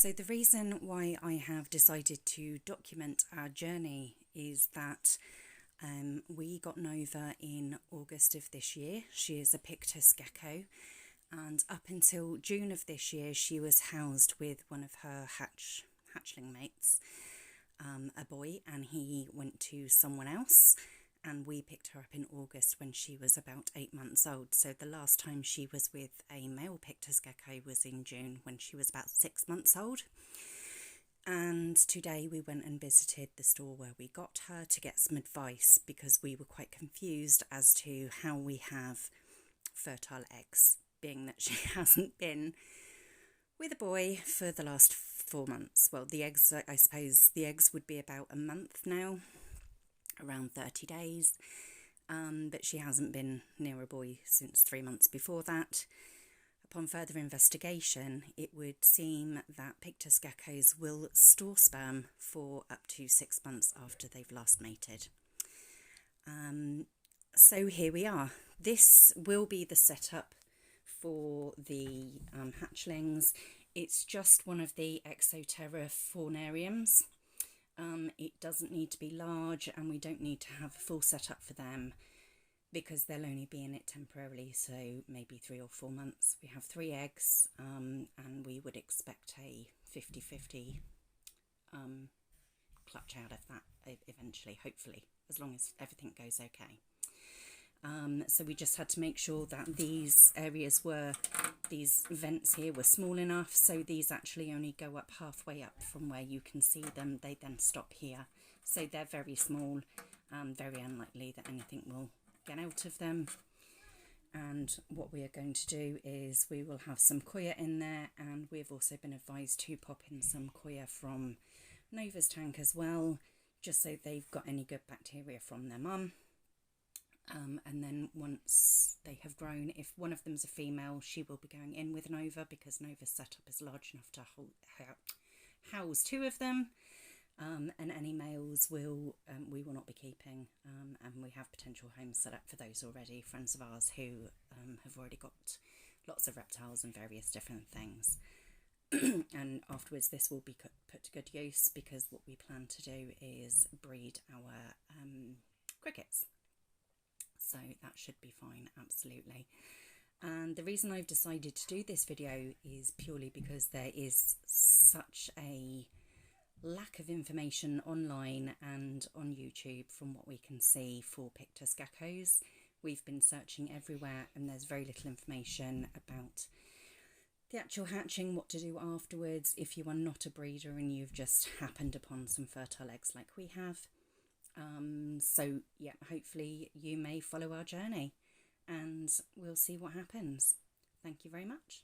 So the reason why I have decided to document our journey is that we got Nova in August of this year. She is a Pictus Gecko, and up until June of this year she was housed with one of her hatchling mates, a boy, and he went to someone else, and we picked her up in August when she was about 8 months old. So the last time she was with a male Pictus Gecko was in June when she was about 6 months old. And today we went and visited the store where we got her to get some advice, because we were quite confused as to how we have fertile eggs, being that she hasn't been with a boy for the last 4 months. Well, the eggs, I suppose the eggs would be about a month now, around 30 days, but she hasn't been near a boy since 3 months before that. Upon further investigation, it would seem that Pictus geckos will store sperm for up to 6 months after they've last mated. So here we are. This will be the setup for the hatchlings. It's just one of the Exoterra faunariums. It doesn't need to be large, and we don't need to have a full setup for them because they'll only be in it temporarily, so maybe 3 or 4 months. We have 3 eggs, and we would expect a 50-50 clutch out of that eventually, hopefully, as long as everything goes okay. So we just had to make sure that these vents here were small enough, so these actually only go up halfway up from where you can see them. They then stop here, so they're very small, very unlikely that anything will get out of them. And what we are going to do is we will have some coir in there, and we've also been advised to pop in some coir from Nova's tank as well, just so they've got any good bacteria from their mum. And then once they have grown, if one of them's a female, she will be going in with Nova, because Nova's setup is large enough to house 2 of them. And any males we will not be keeping, and we have potential homes set up for those already, friends of ours who have already got lots of reptiles and various different things. And afterwards this will be put to good use, because what we plan to do is breed our crickets. So that should be fine, absolutely. And the reason I've decided to do this video is purely because there is such a lack of information online and on YouTube from what we can see for Pictus geckos. We've been searching everywhere, and there's very little information about the actual hatching, what to do afterwards if you are not a breeder and you've just happened upon some fertile eggs like we have. So yeah, hopefully you may follow our journey, and we'll see what happens. Thank you very much.